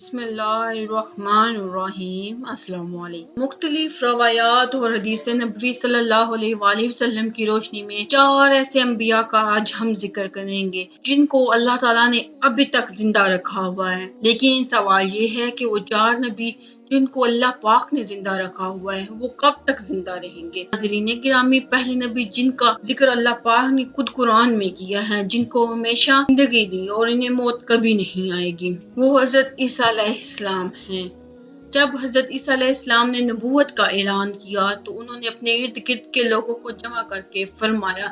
بسم اللہ الرحمن الرحیم۔ السلام علیکم۔ مختلف روایات اور حدیث نبوی صلی اللہ علیہ وآلہ وسلم کی روشنی میں 4 ایسے انبیاء کا آج ہم ذکر کریں گے جن کو اللہ تعالیٰ نے ابھی تک زندہ رکھا ہوا ہے، لیکن سوال یہ ہے کہ وہ 4 نبی جن کو اللہ پاک نے زندہ رکھا ہوا ہے وہ کب تک زندہ رہیں گے؟ ناظرین گرامی، پہلے نبی جن کا ذکر اللہ پاک نے خود قرآن میں کیا ہے، جن کو ہمیشہ زندگی دی اور انہیں موت کبھی نہیں آئے گی، وہ حضرت عیسیٰ علیہ السلام ہیں۔ جب حضرت عیسیٰ علیہ السلام نے نبوت کا اعلان کیا تو انہوں نے اپنے ارد گرد کے لوگوں کو جمع کر کے فرمایا،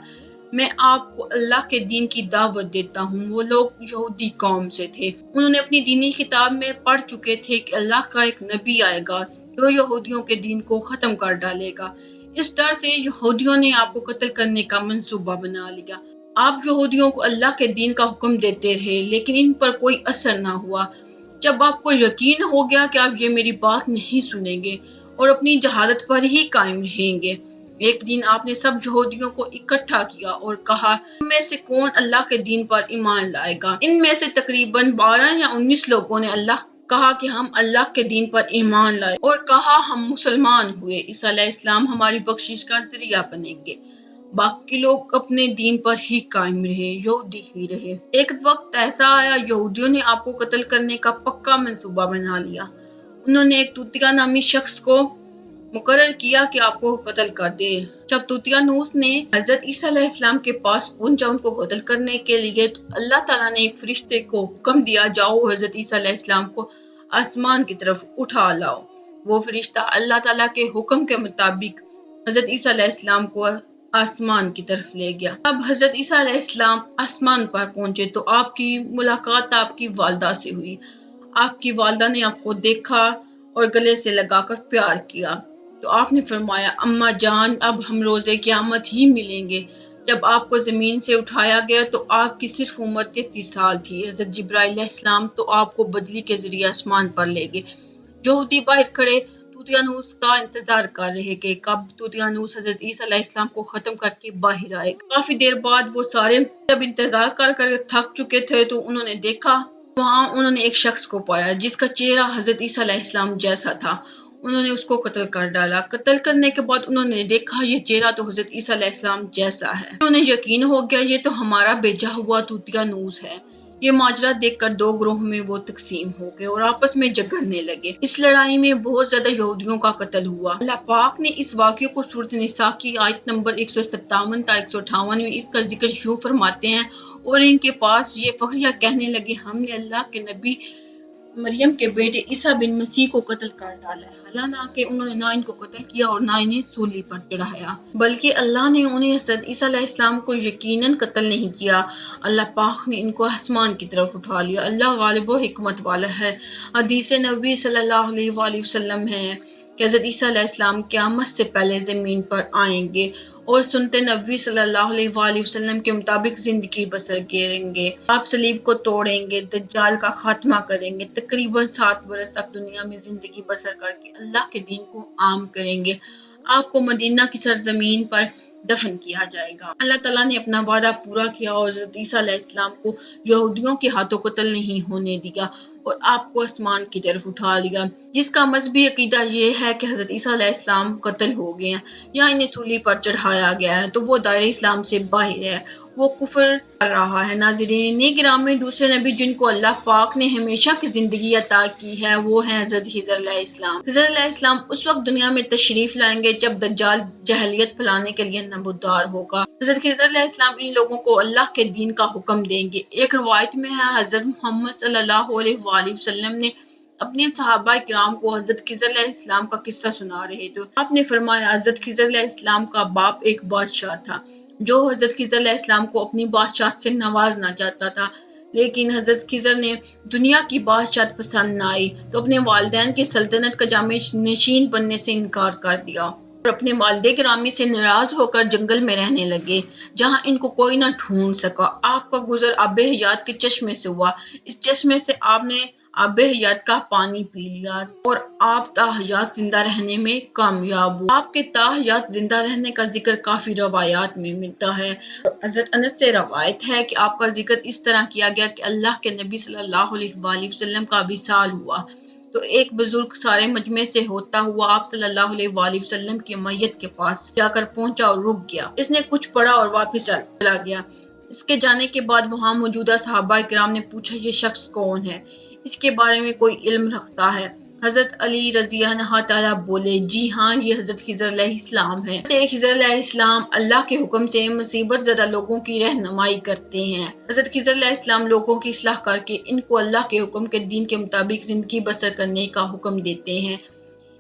میں آپ کو اللہ کے دین کی دعوت دیتا ہوں۔ وہ لوگ یہودی قوم سے تھے۔ انہوں نے اپنی دینی کتاب میں پڑھ چکے تھے کہ اللہ کا ایک نبی آئے گا جو یہودیوں کے دین کو ختم کر ڈالے گا۔ اس ڈر سے یہودیوں نے آپ کو قتل کرنے کا منصوبہ بنا لیا۔ آپ یہودیوں کو اللہ کے دین کا حکم دیتے رہے لیکن ان پر کوئی اثر نہ ہوا۔ جب آپ کو یقین ہو گیا کہ آپ یہ میری بات نہیں سنیں گے اور اپنی جہالت پر ہی قائم رہیں گے، ایک دن آپ نے سب یہودیوں کو اکٹھا کیا اور کہا، تم میں سے کون اللہ کے دین پر ایمان لائے گا؟ ان میں سے تقریباً 12 یا 19 لوگوں نے کہا کہ ہم اللہ کے دین پر ایمان لائے اور کہا ہم مسلمان ہوئے، عیسیٰ علیہ السلام ہماری بخشش کا ذریعہ بنیں گے۔ باقی لوگ اپنے دین پر ہی قائم رہے، یہودی ہی رہے۔ ایک وقت ایسا آیا یہودیوں نے آپ کو قتل کرنے کا پکا منصوبہ بنا لیا۔ انہوں نے ایک توتیا نامی شخص کو مقرر کیا کہ آپ کو قتل کر دے۔ جب طوطیانوس نے حضرت عیسیٰ علیہ السلام کے پاس پہنچا ان کو قتل کرنے کے لیے تو اللہ تعالیٰ نے ایک فرشتے کو حکم دیا، جاؤ حضرت عیسیٰ علیہ السلام کو آسمان کی طرف اٹھا لاؤ۔ وہ فرشتہ اللہ تعالیٰ کے حکم کے مطابق حضرت عیسیٰ علیہ السلام کو آسمان کی طرف لے گیا۔ اب حضرت عیسیٰ علیہ السلام آسمان پر پہنچے تو آپ کی ملاقات آپ کی والدہ سے ہوئی۔ آپ کی والدہ نے آپ کو دیکھا اور گلے سے لگا کر پیار کیا تو آپ نے فرمایا، اماں جان، اب ہم روز قیامت ہی ملیں گے۔ جب آپ کو زمین سے اٹھایا گیا تو آپ کی صرف عمر 33 سال تھی۔ حضرت جبرائیل علیہ السلام تو آپ کو بدلی کے ذریعے آسمان پر لے گئے۔ یہودی باہر کھڑے طوطیانوس کا انتظار کر رہے کہ کب طوطیانوس حضرت عیسیٰ علیہ السلام کو ختم کر کے باہر آئے۔ کافی دیر بعد وہ سارے جب انتظار کر تھک چکے تھے تو انہوں نے دیکھا، وہاں انہوں نے ایک شخص کو پایا جس کا چہرہ حضرت عیسیٰ علیہ السلام جیسا تھا۔ انہوں نے اس کو قتل کر ڈالا۔ قتل کرنے کے بعد انہوں نے دیکھا یہ چہرہ تو حضرت عیسیٰ علیہ السلام جیسا ہے۔ انہیں یقین ہو گیا یہ تو ہمارا بھیجا ہوا طوطیانوس ہے۔ یہ ماجرا دیکھ کر 2 گروہ میں وہ تقسیم ہو گئے اور آپس میں جھگڑنے لگے۔ اس لڑائی میں بہت زیادہ یہودیوں کا قتل ہوا۔ اللہ پاک نے اس واقعے کو سورۃ النساء کی آیت نمبر 157 تا 158 میں اس کا ذکر یوں فرماتے ہیں، اور ان کے پاس یہ فخریہ کہنے لگے، ہم نے اللہ کے نبی مریم کے بیٹے عیسیٰ بن مسیح کو قتل کر ڈالا ہے، حالانکہ انہوں نے نہ ان کو قتل کیا اور نہ انہیں سولی پر چڑھایا، بلکہ اللہ نے انہیں حضرت عیسیٰ علیہ السلام کو یقیناً قتل نہیں کیا۔ اللہ پاک نے ان کو آسمان کی طرف اٹھا لیا۔ اللہ غالب و حکمت والا ہے۔ حدیث نبی صلی اللہ علیہ وآلہ وسلم ہے کہ حضرت عیسیٰ علیہ السلام قیامت سے پہلے زمین پر آئیں گے اور سنت نبوی صلی اللہ علیہ وآلہ وسلم کے مطابق زندگی بسر کریں گے۔ آپ صلیب کو توڑیں گے، دجال کا خاتمہ کریں گے، تقریباً 7 برس تک دنیا میں زندگی بسر کر کے اللہ کے دین کو عام کریں گے۔ آپ کو مدینہ کی سرزمین پر دفن کیا جائے گا۔ اللہ تعالیٰ نے اپنا وعدہ پورا کیا اور حضرت عیسیٰ علیہ السلام کو یہودیوں کے ہاتھوں قتل نہیں ہونے دیا اور آپ کو آسمان کی طرف اٹھا لیا، جس کا مذہبی عقیدہ یہ ہے کہ حضرت عیسیٰ علیہ السلام قتل ہو گئے ہیں یا انہیں سولی پر چڑھایا گیا ہے تو وہ دائرہ اسلام سے باہر ہے، وہ کفر کر رہا ہے۔ ناظرین گرامی، دوسرے نبی جن کو اللہ پاک نے ہمیشہ کی زندگی عطا کی ہے وہ ہیں حضرت خضر علیہ السلام۔ خضر علیہ السلام اس وقت دنیا میں تشریف لائیں گے جب دجال جہلیت پھیلانے کے لیے نمودار ہوگا۔ حضرت خضر علیہ السلام ان لوگوں کو اللہ کے دین کا حکم دیں گے۔ ایک روایت میں ہے حضرت محمد صلی اللہ علیہ وآلہ وسلم نے اپنے صحابہ کرام کو حضرت خضر علیہ السلام کا قصہ سنا رہے تھے۔ آپ نے فرمایا، حضرت خضر علیہ السلام کا باپ ایک بادشاہ تھا جو حضرت خضر علیہ السلام کو اپنی بادشاہت سے نوازنا چاہتا تھا، لیکن حضرت خضر نے دنیا کی بادشاہت پسند نہ آئی تو اپنے والدین کی سلطنت کا جامع نشین بننے سے انکار کر دیا اور اپنے والد گرامی سے ناراض ہو کر جنگل میں رہنے لگے جہاں ان کو کوئی نہ ڈھونڈ سکا۔ آپ کا گزر آب حیات کے چشمے سے ہوا۔ اس چشمے سے آپ نے آب حیات کا پانی پی لیا اور آپ تاحیات زندہ رہنے میں کامیاب ہوئے۔ آپ کے تاحیات زندہ رہنے کا ذکر کافی روایات میں ملتا ہے۔ حضرت انس سے روایت ہے کہ آپ کا ذکر اس طرح کیا گیا کہ اللہ کے نبی صلی اللہ علیہ وآلہ وسلم کا وصال ہوا تو ایک بزرگ سارے مجمع سے ہوتا ہوا آپ صلی اللہ علیہ وآلہ وسلم کی میت کے پاس جا کر پہنچا اور رک گیا۔ اس نے کچھ پڑھا اور واپس چلا گیا۔ اس کے جانے کے بعد وہاں موجودہ صحابہ کرام نے پوچھا یہ شخص کون ہے؟ اس کے بارے میں کوئی علم رکھتا ہے؟ حضرت علی رضی اللہ تعالیٰ بولے جی ہاں یہ حضرت خضر علیہ السلام ہے۔ حضرت خضر علیہ السلام اللہ کے حکم سے مصیبت زدہ لوگوں کی رہنمائی کرتے ہیں۔ حضرت خضر علیہ السلام لوگوں کی اصلاح کر کے ان کو اللہ کے حکم کے دین کے مطابق زندگی بسر کرنے کا حکم دیتے ہیں۔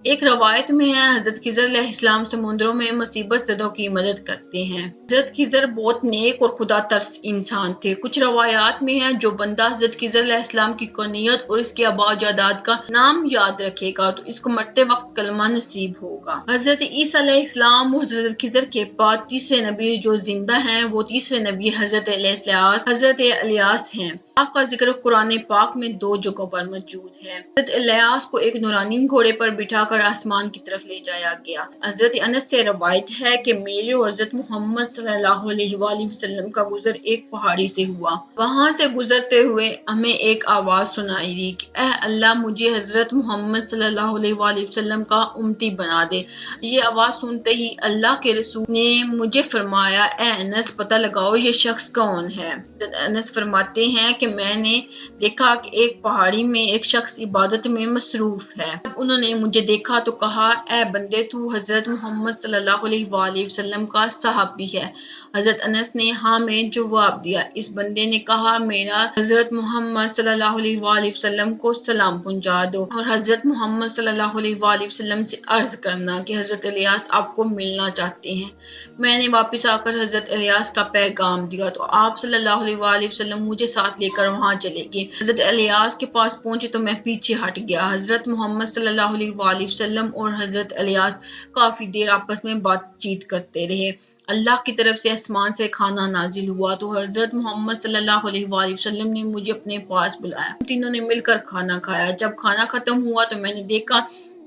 ایک روایت میں ہے حضرت خضر علیہ السلام سمندروں میں مصیبت زدوں کی مدد کرتے ہیں۔ حضرت خضر بہت نیک اور خدا ترس انسان تھے۔ کچھ روایات میں ہے جو بندہ حضرت خضر علیہ السلام کی کنیت اور اس کے آباء و اجداد کا نام یاد رکھے گا تو اس کو مرتے وقت کلمہ نصیب ہوگا۔ حضرت عیسیٰ علیہ السلام اور حضرت خضر کے بعد تیسرے نبی جو زندہ ہیں وہ تیسرے نبی حضرت الیاس ہیں۔ آپ کا ذکر قرآن پاک میں 2 جگہوں پر موجود ہے۔ حضرت الیاس کو ایک نورانی گھوڑے پر بٹھا کر آسمان کی طرف لے جایا گیا۔ حضرت انس سے روایت ہے کہ میرے اور حضرت محمد صلی اللہ علیہ وآلہ وسلم کا گزر ایک پہاڑی سے ہوا۔ وہاں سے گزرتے ہوئے ہمیں ایک آواز سنائی دی کہ اے اللہ مجھے حضرت محمد صلی اللہ علیہ وآلہ وسلم کا امتی بنا دے۔ یہ آواز سنتے ہی اللہ کے رسول نے مجھے فرمایا اے انس پتہ لگاؤ یہ شخص کون ہے۔ حضرت انس فرماتے ہیں کہ میں نے دیکھا کہ ایک پہاڑی میں ایک شخص عبادت میں مصروف ہے۔ جب انہوں نے مجھے دیکھا تو کہا اے بندے تو حضرت محمد صلی اللہ علیہ وآلہ وسلم کا صحابی ہے؟ حضرت انس نے ہاں میں جواب دیا۔ اس بندے نے کہا میرا حضرت محمد صلی اللہ علیہ وآلہ وسلم کو سلام پہنچا دو اور حضرت محمد صلی اللہ علیہ وآلہ وسلم سے عرض کرنا کہ حضرت الیاس آپ کو ملنا چاہتے ہیں۔ میں نے واپس آ کر حضرت الیاس کا پیغام دیا تو آپ صلی اللہ علیہ وآلہ وسلم مجھے ساتھ لے کر وہاں چلے گئے۔ حضرت الیاس کے پاس پہنچے تو میں پیچھے ہٹ گیا۔ حضرت محمد صلی اللہ علیہ وآلہ وسلم اور حضرت الیاس کافی دیر آپس میں بات چیت کرتے رہے۔ اللہ کی طرف سے آسمان سے کھانا نازل ہوا تو حضرت محمد صلی اللہ علیہ وآلہ وسلم نے مجھے اپنے پاس بلایا۔ ہم تینوں نے مل کر کھانا کھایا۔ جب کھانا ختم ہوا تو میں نے دیکھا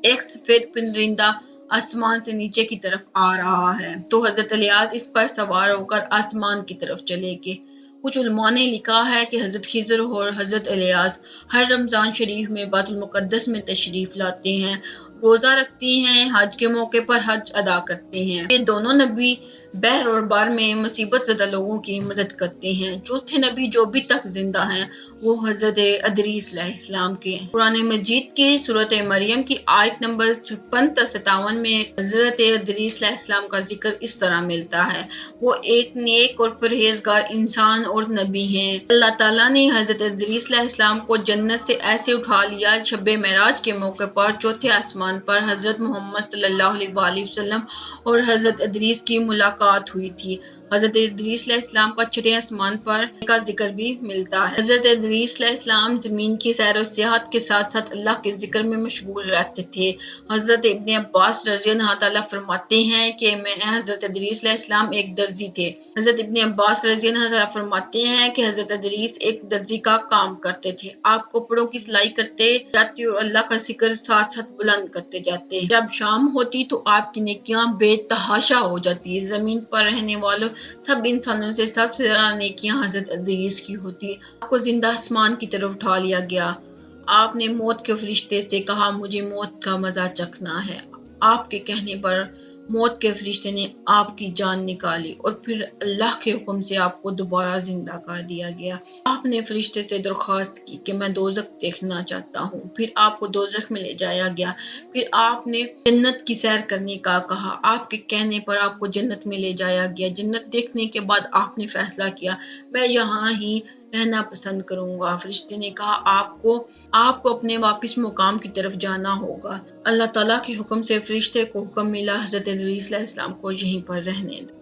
ایک سفید پرندہ آسمان سے نیچے کی طرف آ رہا ہے تو حضرت الیاس اس پر سوار ہو کر آسمان کی طرف چلے گئے۔ کچھ علماء نے لکھا ہے کہ حضرت خضر اور حضرت الیاس ہر رمضان شریف میں بیت المقدس میں تشریف لاتے ہیں، روزہ رکھتے ہیں، حج کے موقع پر حج ادا کرتے ہیں۔ یہ دونوں نبی بحر اور بار میں مصیبت زدہ لوگوں کی مدد کرتے ہیں۔ چوتھے نبی جو ابھی تک زندہ ہیں وہ حضرت ادریس علیہ السلام کے قرآن مجید کی سورۃ مریم کی آیت نمبر 56 تا 57 میں حضرت ادریس علیہ السلام کا ذکر اس طرح ملتا ہے وہ ایک نیک اور پرہیزگار انسان اور نبی ہیں۔ اللہ تعالیٰ نے حضرت ادریس علیہ السلام کو جنت سے ایسے اٹھا لیا شب معراج کے موقع پر چوتھے آسمان پر حضرت محمد صلی اللہ علیہ وآلہ وسلم اور حضرت ادریس کی ملاقات ہوئی تھی۔ حضرت ادریس علیہ السلام کا چھٹے آسمان پر کا ذکر بھی ملتا ہے۔ حضرت ادریس علیہ السلام زمین کی سیر و سیاحت کے ساتھ ساتھ اللہ کے ذکر میں مشغول رہتے تھے۔ حضرت ابن عباس رضی اللہ تعالیٰ فرماتے ہیں کہ میں حضرت ادریس علیہ السلام ایک درزی تھے۔ حضرت ابن عباس رضی اللہ تعالیٰ فرماتے ہیں کہ حضرت ادریس ایک درزی کا کام کرتے تھے، آپ کپڑوں کی سلائی کرتے جاتے اور اللہ کا ذکر ساتھ ساتھ بلند کرتے جاتے۔ جب شام ہوتی تو آپ کی نیکیاں بے تحاشا ہو جاتی۔ زمین پر رہنے والوں سب انسانوں سے سب سے زیادہ نیکیاں حضرت ادریس کی ہوتی۔ آپ کو زندہ آسمان کی طرف اٹھا لیا گیا۔ آپ نے موت کے فرشتے سے کہا مجھے موت کا مزہ چکھنا ہے۔ آپ کے کہنے پر موت کے فرشتے نے آپ کی جان نکالی اور پھر اللہ کے حکم سے آپ کو دوبارہ زندہ کر دیا گیا۔ آپ نے فرشتے سے درخواست کی کہ میں دوزخ دیکھنا چاہتا ہوں، پھر آپ کو دوزخ میں لے جایا گیا۔ پھر آپ نے جنت کی سیر کرنے کا کہا، آپ کے کہنے پر آپ کو جنت میں لے جایا گیا۔ جنت دیکھنے کے بعد آپ نے فیصلہ کیا میں یہاں ہی رہنا پسند کروں گا۔ فرشتے نے کہا آپ کو اپنے واپس مقام کی طرف جانا ہوگا۔ اللہ تعالیٰ کے حکم سے فرشتے کو حکم ملا حضرت ادریس علیہ السلام کو یہیں پر رہنے دو۔